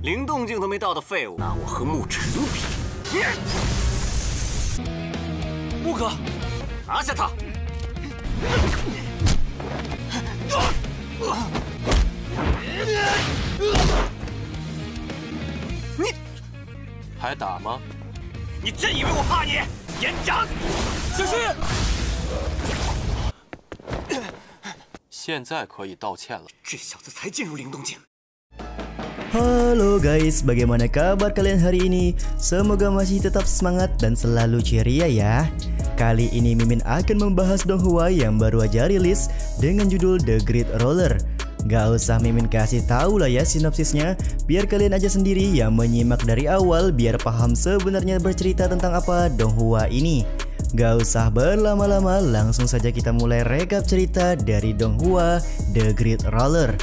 灵动境都没到的废物，拿我和沐尘比？木哥，拿下他！你还打吗？你真以为我怕你？延长！小心！现在可以道歉了。这小子才进入灵动境。 Halo guys, bagaimana kabar kalian hari ini? Semoga masih tetap semangat dan selalu ceria ya. Kali ini Mimin akan membahas Donghua yang baru aja rilis dengan judul The Great Roller. Gak usah Mimin kasih tahu lah ya sinopsisnya, biar kalian aja sendiri yang menyimak dari awal biar paham sebenarnya bercerita tentang apa Donghua ini. Gak usah berlama-lama, langsung saja kita mulai rekap cerita dari Donghua The Great Roller.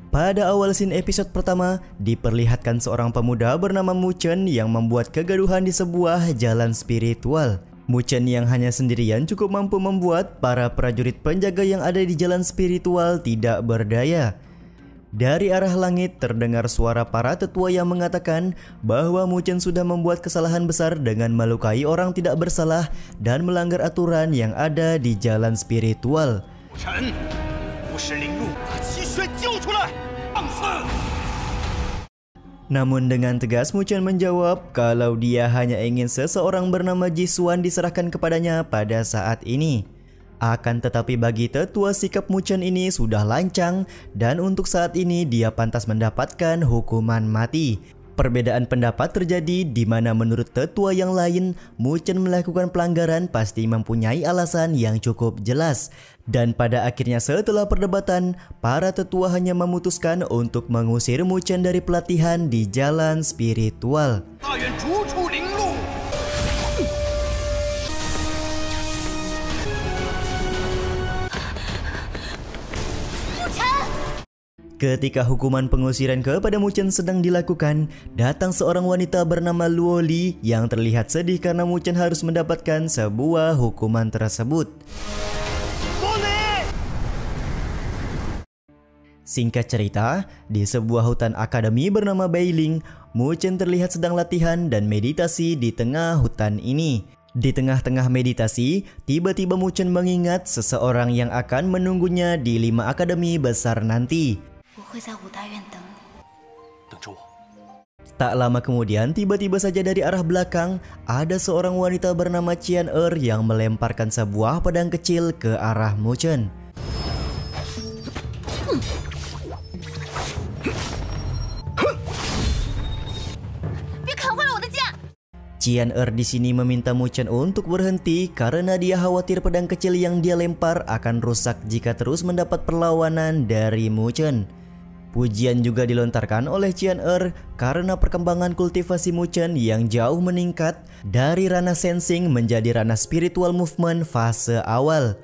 Pada awal scene episode pertama, diperlihatkan seorang pemuda bernama Muchen yang membuat kegaduhan di sebuah jalan spiritual. Muchen yang hanya sendirian cukup mampu membuat para prajurit penjaga yang ada di jalan spiritual tidak berdaya. Dari arah langit terdengar suara para tetua yang mengatakan bahwa Muchen sudah membuat kesalahan besar dengan melukai orang tidak bersalah dan melanggar aturan yang ada di jalan spiritual. Namun dengan tegas Muchen menjawab kalau dia hanya ingin seseorang bernama Jisuan diserahkan kepadanya pada saat ini. Akan tetapi bagi tetua sikap Muchen ini sudah lancang dan untuk saat ini dia pantas mendapatkan hukuman mati. Perbedaan pendapat terjadi di mana menurut tetua yang lain, Muchen melakukan pelanggaran pasti mempunyai alasan yang cukup jelas. Dan pada akhirnya setelah perdebatan, para tetua hanya memutuskan untuk mengusir Muchen dari pelatihan di jalan spiritual. Ketika hukuman pengusiran kepada Muchen sedang dilakukan, datang seorang wanita bernama Luo Li yang terlihat sedih karena Muchen harus mendapatkan sebuah hukuman tersebut. Singkat cerita, di sebuah hutan akademi bernama Beiling, Muchen terlihat sedang latihan dan meditasi di tengah hutan ini. Di tengah-tengah meditasi, tiba-tiba Muchen mengingat seseorang yang akan menunggunya di 5 akademi besar nanti. Tak lama kemudian, tiba-tiba saja dari arah belakang, ada seorang wanita bernama Qian Er yang melemparkan sebuah pedang kecil ke arah Muchen. Qian Er di sini meminta Muchen untuk berhenti karena dia khawatir pedang kecil yang dia lempar akan rusak jika terus mendapat perlawanan dari Muchen. Pujian juga dilontarkan oleh Qian Er karena perkembangan kultivasi Muchen yang jauh meningkat dari ranah sensing menjadi ranah spiritual movement fase awal.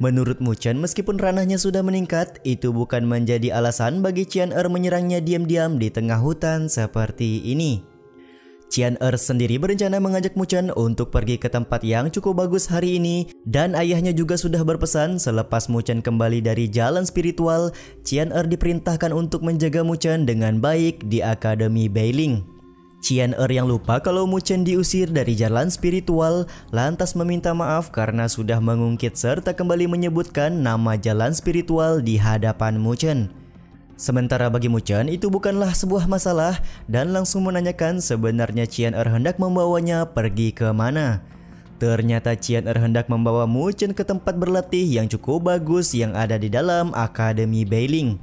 Menurut Muchen, meskipun ranahnya sudah meningkat, itu bukan menjadi alasan bagi Qian Er menyerangnya diam-diam di tengah hutan seperti ini. Qian Er sendiri berencana mengajak Muchen untuk pergi ke tempat yang cukup bagus hari ini, dan ayahnya juga sudah berpesan selepas Muchen kembali dari jalan spiritual, Qian Er diperintahkan untuk menjaga Muchen dengan baik di Akademi Beiling. Qian Er yang lupa kalau Muchen diusir dari jalan spiritual, lantas meminta maaf karena sudah mengungkit serta kembali menyebutkan nama jalan spiritual di hadapan Muchen. Sementara bagi Muchen itu bukanlah sebuah masalah dan langsung menanyakan sebenarnya Qian Er hendak membawanya pergi ke mana. Ternyata Qian Er hendak membawa Muchen ke tempat berlatih yang cukup bagus yang ada di dalam Akademi Beiling.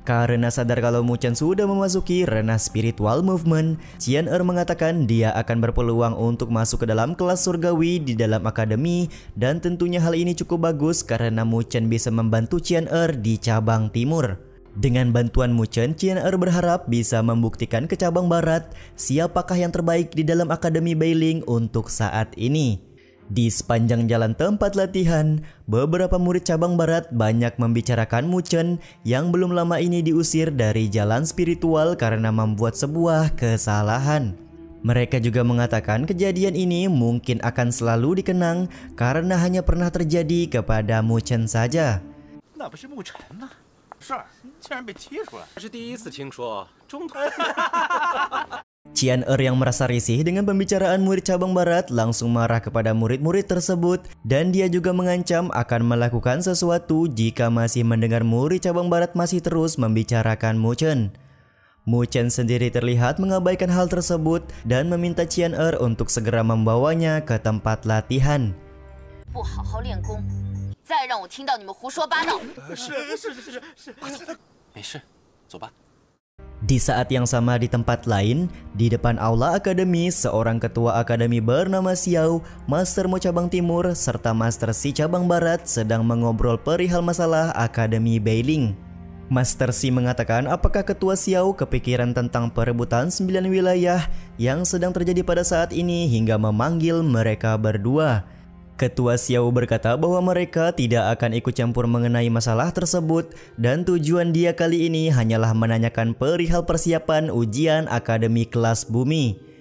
Karena sadar kalau Muchen sudah memasuki ranah spiritual movement, Qian Er mengatakan dia akan berpeluang untuk masuk ke dalam kelas surgawi di dalam akademi, dan tentunya hal ini cukup bagus karena Muchen bisa membantu Qian Er di cabang timur. Dengan bantuan Muchen, Qian Er berharap bisa membuktikan ke cabang barat siapakah yang terbaik di dalam Akademi Beiling untuk saat ini. Di sepanjang jalan tempat latihan, beberapa murid cabang barat banyak membicarakan Mu Chen yang belum lama ini diusir dari jalan spiritual karena membuat sebuah kesalahan. Mereka juga mengatakan kejadian ini mungkin akan selalu dikenang karena hanya pernah terjadi kepada Mu Chen saja. 那不是沐尘吗？是，竟然被踢出来，这是第一次听说中途。Qian Er yang merasa risih dengan pembicaraan murid cabang barat langsung marah kepada murid-murid tersebut dan dia juga mengancam akan melakukan sesuatu jika masih mendengar murid cabang barat masih terus membicarakan Mu Chen. Mu Chen sendiri terlihat mengabaikan hal tersebut dan meminta Qian Er untuk segera membawanya ke tempat latihan. 不好好练功，再让我听到你们胡说八道。没事，走吧。 Di saat yang sama di tempat lain, di depan aula akademi, seorang ketua akademi bernama Xiao, Master Mo cabang timur, serta Master Si cabang barat sedang mengobrol perihal masalah akademi Beiling. Master Si mengatakan apakah ketua Xiao kepikiran tentang perebutan 9 wilayah yang sedang terjadi pada saat ini hingga memanggil mereka berdua. Ketua Xiao berkata bahwa mereka tidak akan ikut campur mengenai masalah tersebut dan tujuan dia kali ini hanyalah menanyakan perihal persiapan ujian akademi kelas bumi.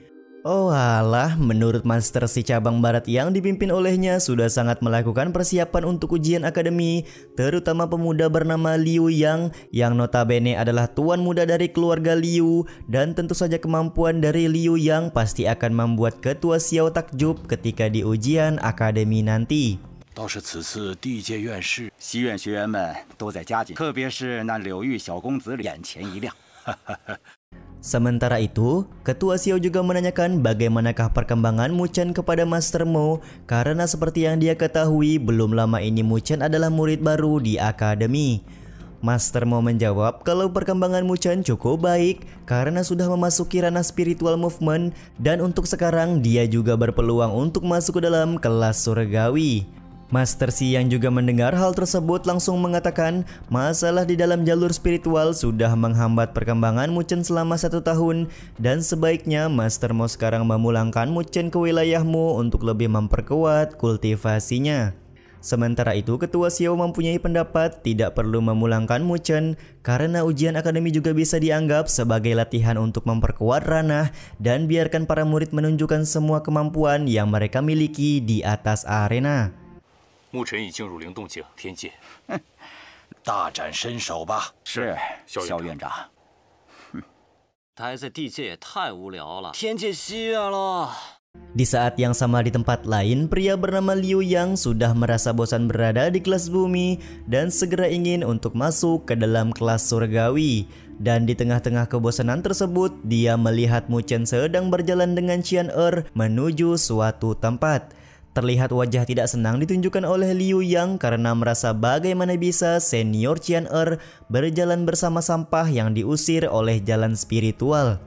Oh alah, menurut Master Si cabang barat yang dipimpin olehnya sudah sangat melakukan persiapan untuk ujian akademi, terutama pemuda bernama Liu yang notabene adalah tuan muda dari keluarga Liu, dan tentu saja kemampuan dari Liu yang pasti akan membuat ketua Xiao takjub ketika di ujian akademi nanti. 倒是此次第一届院士，西院学员们都在加紧，特别是那柳玉小公子眼前一亮。Sementara itu, Ketua Xiao juga menanyakan bagaimanakah perkembangan Mu Chen kepada Master Mo karena seperti yang dia ketahui belum lama ini Mu Chen adalah murid baru di akademi. Master Mo menjawab kalau perkembangan Mu Chen cukup baik karena sudah memasuki ranah spiritual movement dan untuk sekarang dia juga berpeluang untuk masuk ke dalam kelas surgawi. Master Si yang juga mendengar hal tersebut langsung mengatakan masalah di dalam jalur spiritual sudah menghambat perkembangan Mu Chen selama 1 tahun dan sebaiknya Master Mo sekarang memulangkan Mu Chen ke wilayahmu untuk lebih memperkuat kultivasinya. Sementara itu Ketua Xiao mempunyai pendapat tidak perlu memulangkan Mu Chen karena ujian akademi juga bisa dianggap sebagai latihan untuk memperkuat ranah dan biarkan para murid menunjukkan semua kemampuan yang mereka miliki di atas arena. 牧尘已进入灵动境天界，大展身手吧。是，萧院长。待在地界也太无聊了，天界西院了。 Di saat yang sama di tempat lain, pria bernama Liu Yang sudah merasa bosan berada di kelas bumi dan segera ingin untuk masuk ke dalam kelas surgawi. Dan di tengah-tengah kebosanan tersebut, dia melihat Mu Chen sedang berjalan dengan Qian Er menuju suatu tempat. Terlihat wajah tidak senang ditunjukkan oleh Liu Yang karena merasa bagaimana bisa senior Qian Er berjalan bersama sampah yang diusir oleh jalan spiritual.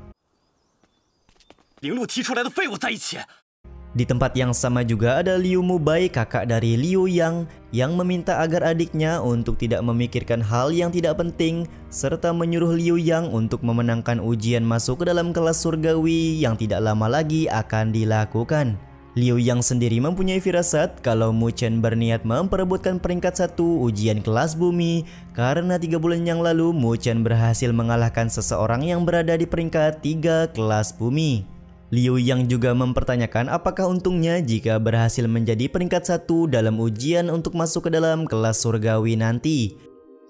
Di tempat yang sama juga ada Liu Mubai, kakak dari Liu Yang meminta agar adiknya untuk tidak memikirkan hal yang tidak penting serta menyuruh Liu Yang untuk memenangkan ujian masuk ke dalam kelas surgawi yang tidak lama lagi akan dilakukan. Liu Yang sendiri mempunyai firasat kalau Mu Chen berniat memperebutkan peringkat 1 ujian kelas bumi karena 3 bulan yang lalu Mu Chen berhasil mengalahkan seseorang yang berada di peringkat 3 kelas bumi. Liu Yang juga mempertanyakan apakah untungnya jika berhasil menjadi peringkat 1 dalam ujian untuk masuk ke dalam kelas surgawi nanti.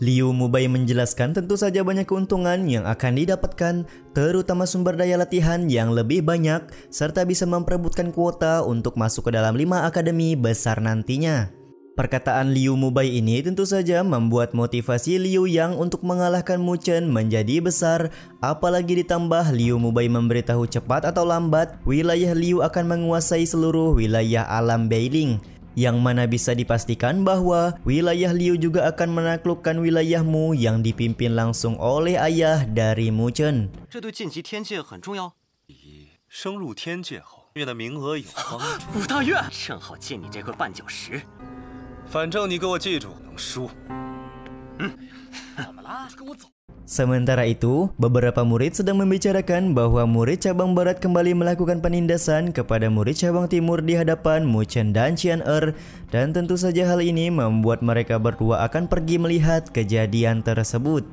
Liu Mubai menjelaskan tentu saja banyak keuntungan yang akan didapatkan, terutama sumber daya latihan yang lebih banyak, serta bisa memperebutkan kuota untuk masuk ke dalam 5 akademi besar nantinya. Perkataan Liu Mubai ini tentu saja membuat motivasi Liu Yang untuk mengalahkan Mu Chen menjadi besar, apalagi ditambah Liu Mubai memberitahu cepat atau lambat wilayah Liu akan menguasai seluruh wilayah alam Beiling. Yang mana bisa dipastikan bahwa wilayah Liu juga akan menaklukkan wilayahmu yang dipimpin langsung oleh ayah dari Mu Chen. 这对晋级天界很重要。升入天界后，月的名额有帮助。武大院正好借你这块绊脚石。反正你给我记住，能输。怎么了？跟我走。Sementara itu, beberapa murid sedang membicarakan bahwa murid cabang barat kembali melakukan penindasan kepada murid cabang timur di hadapan Mu Chen dan Qian Er, dan tentu saja hal ini membuat mereka berdua akan pergi melihat kejadian tersebut.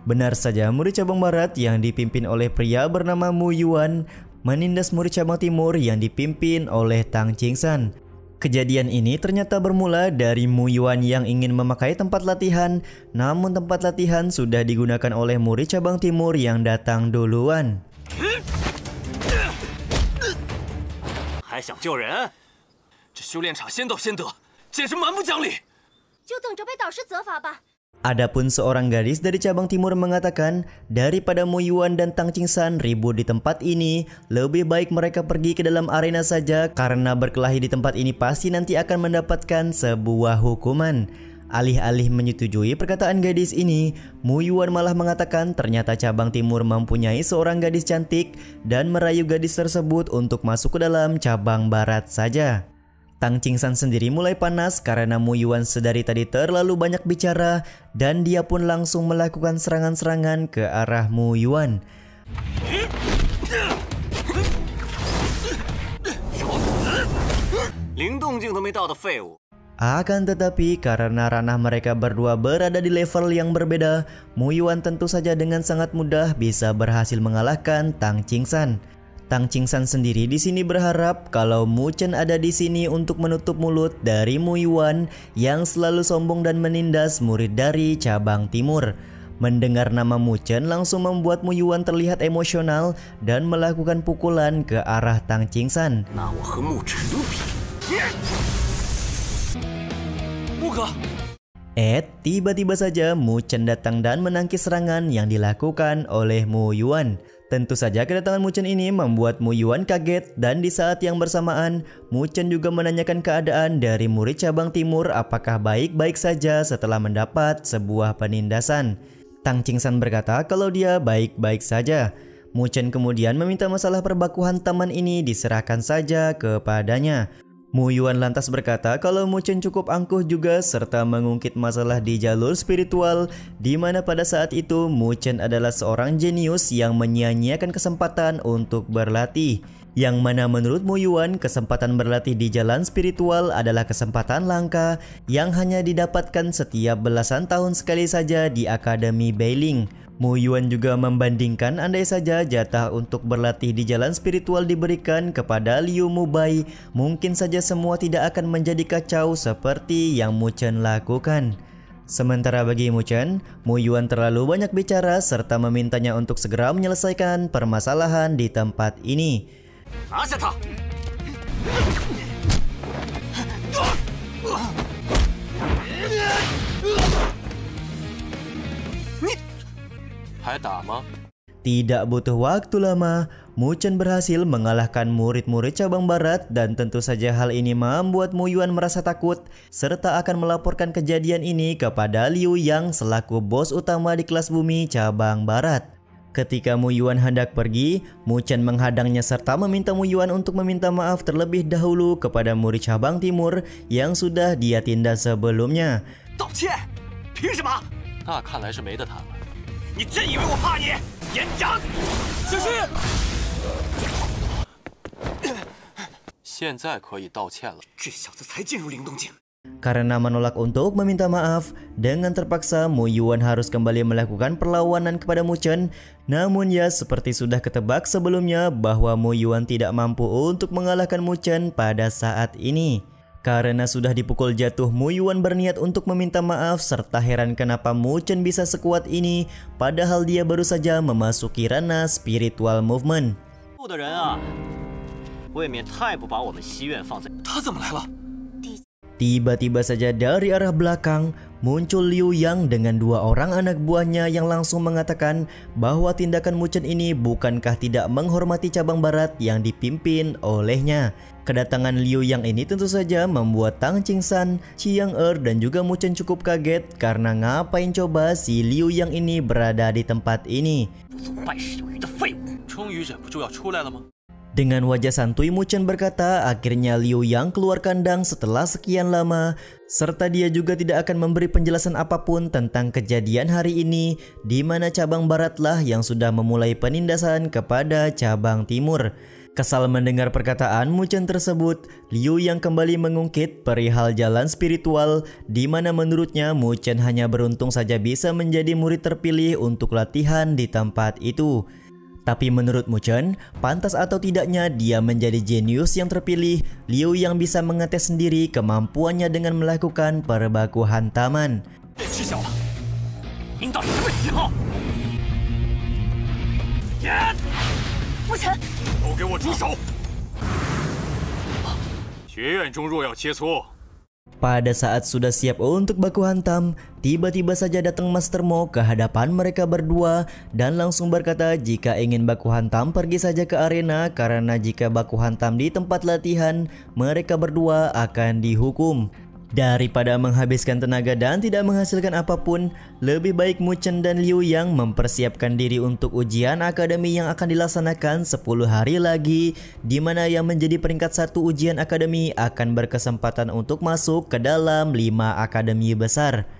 Benar saja, murid cabang barat yang dipimpin oleh pria bernama Mu Yuan menindas murid cabang timur yang dipimpin oleh Tang Qingsan. Kejadian ini ternyata bermula dari Mu Yuan yang ingin memakai tempat latihan, namun tempat latihan sudah digunakan oleh murid cabang timur yang datang duluan. 还想救人？这修炼场先到先得，简直蛮不讲理。就等着被导师责罚吧。 Adapun seorang gadis dari cabang timur mengatakan, daripada Mu Yuan dan Tang Qingsan ribut di tempat ini, lebih baik mereka pergi ke dalam arena saja karena berkelahi di tempat ini pasti nanti akan mendapatkan sebuah hukuman. Alih-alih menyetujui perkataan gadis ini, Mu Yuan malah mengatakan ternyata cabang timur mempunyai seorang gadis cantik dan merayu gadis tersebut untuk masuk ke dalam cabang barat saja. Tang Qingsan sendiri mulai panas karena Mu Yuan sedari tadi terlalu banyak bicara dan dia pun langsung melakukan serangan-serangan ke arah Mu Yuan. Akan tetapi karena ranah mereka berdua berada di level yang berbeda, Mu Yuan tentu saja dengan sangat mudah bisa berhasil mengalahkan Tang Qingsan. Tang Qingsan sendiri di sini berharap kalau Mu Chen ada di sini untuk menutup mulut dari Mu Yuan yang selalu sombong dan menindas murid dari cabang timur. Mendengar nama Mu Chen langsung membuat Mu Yuan terlihat emosional dan melakukan pukulan ke arah Tang Qingsan. Tiba-tiba saja Mu Chen datang dan menangkis serangan yang dilakukan oleh Mu Yuan. Tentu saja kedatangan Mu Chen ini membuat Mu Yuan kaget dan di saat yang bersamaan Mu Chen juga menanyakan keadaan dari murid cabang timur apakah baik-baik saja setelah mendapat sebuah penindasan. Tang Qingsan berkata kalau dia baik-baik saja. Mu Chen kemudian meminta masalah perbakuhan taman ini diserahkan saja kepadanya. Mu Yuan lantas berkata kalau Mu Chen cukup angkuh juga serta mengungkit masalah di jalur spiritual, di mana pada saat itu Mu Chen adalah seorang jenius yang menyia-nyiakan kesempatan untuk berlatih. Yang mana menurut Mu Yuan kesempatan berlatih di jalan spiritual adalah kesempatan langka yang hanya didapatkan setiap belasan tahun sekali saja di Akademi Beiling. Mu Yuan juga membandingkan andai saja jatah untuk berlatih di jalan spiritual diberikan kepada Liu Mubai, mungkin saja semua tidak akan menjadi kacau seperti yang Mu Chen lakukan. Sementara bagi Mu Chen, Mu Yuan terlalu banyak bicara serta memintanya untuk segera menyelesaikan permasalahan di tempat ini. Tidak butuh waktu lama, Mu Chen berhasil mengalahkan murid-murid cabang barat dan tentu saja hal ini membuat Mu Yuan merasa takut serta akan melaporkan kejadian ini kepada Liu Yang selaku bos utama di kelas bumi cabang barat. Ketika Mu Yuan hendak pergi, Mu Chen menghadangnya serta meminta Mu Yuan untuk meminta maaf terlebih dahulu kepada murid cabang timur yang sudah dia tindas sebelumnya. 道歉？凭什么？那看来是没得谈了。 你真以为我怕你？延长！小心！现在可以道歉了。这小子才进入灵动境。 Karena menolak untuk meminta maaf, dengan terpaksa Mu Yuan harus kembali melakukan perlawanan kepada Mu Chen. Namun ya seperti sudah ketebak sebelumnya bahwa Mu Yuan tidak mampu untuk mengalahkan Mu Chen pada saat ini. Karena sudah dipukul jatuh, Mu Yuan berniat untuk meminta maaf serta heran kenapa Mu Chen bisa sekuat ini padahal dia baru saja memasuki ranah spiritual movement. Tiba-tiba saja dari arah belakang muncul Liu Yang dengan dua orang anak buahnya yang langsung mengatakan bahwa tindakan Mu Chen ini bukankah tidak menghormati cabang barat yang dipimpin olehnya. Kedatangan Liu Yang ini tentu saja membuat Tang Qingsan, Qian Er dan juga Mu Chen cukup kaget karena ngapain coba si Liu Yang ini berada di tempat ini. Dengan wajah santuy, Mu Chen berkata akhirnya Liu Yang keluar kandang setelah sekian lama, serta dia juga tidak akan memberi penjelasan apapun tentang kejadian hari ini, di mana cabang baratlah yang sudah memulai penindasan kepada cabang timur. Kesal mendengar perkataan Mu Chen tersebut, Liu Yang kembali mengungkit perihal jalan spiritual, di mana menurutnya Mu Chen hanya beruntung saja bisa menjadi murid terpilih untuk latihan di tempat itu. Tapi menurut Mu Chen, pantas atau tidaknya dia menjadi jenius yang terpilih, Liu Yang bisa mengetes sendiri kemampuannya dengan melakukan perbaku hantaman. 沐尘，都给我住手！学院中若要切磋， Pada saat sudah siap untuk baku hantam, tiba-tiba saja datang Master Mo ke hadapan mereka berdua dan langsung berkata jika ingin baku hantam pergi saja ke arena, karena jika baku hantam di tempat latihan, mereka berdua akan dihukum. Daripada menghabiskan tenaga dan tidak menghasilkan apapun, lebih baik Mu Chen dan Liu Yang mempersiapkan diri untuk ujian akademi yang akan dilaksanakan 10 hari lagi, di mana yang menjadi peringkat 1 ujian akademi akan berkesempatan untuk masuk ke dalam 5 akademi besar.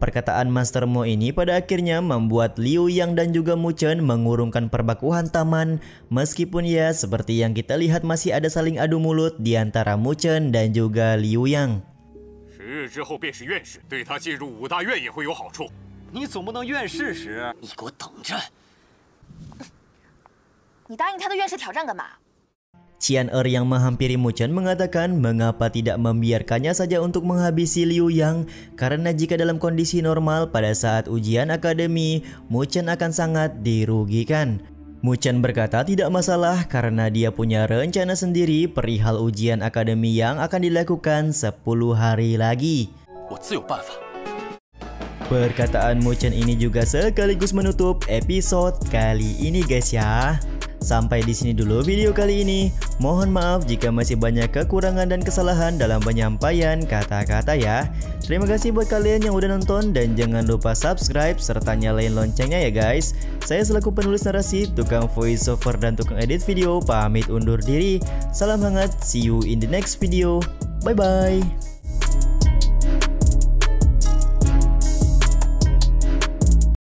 Perkataan Master Mo ini pada akhirnya membuat Liu Yang dan juga Mu Chen mengurungkan perbaku hantaman, meskipun ya seperti yang kita lihat masih ada saling adu mulut di antara Mu Chen dan juga Liu Yang. 10日之后便是院士，对他进入5大院也会有好处。你总不能院士时，你给我等着！你答应他的院士挑战干嘛？ Qian yang menghampiri Mu Chen mengatakan mengapa tidak membiarkannya saja untuk menghabisi Liu Yang, karena jika dalam kondisi normal pada saat ujian akademi, Mu Chen akan sangat dirugikan. Mu Chen berkata tidak masalah karena dia punya rencana sendiri perihal ujian akademi yang akan dilakukan 10 hari lagi. 我自有办法。 Perkataan Mu Chen ini juga sekaligus menutup episode kali ini guys ya. Sampai di sini dulu video kali ini. Mohon maaf jika masih banyak kekurangan dan kesalahan dalam penyampaian kata-kata ya. Terima kasih buat kalian yang udah nonton dan jangan lupa subscribe serta nyalain loncengnya ya guys. Saya selaku penulis narasi, tukang voiceover dan tukang edit video pamit undur diri. Salam hangat, see you in the next video. Bye bye.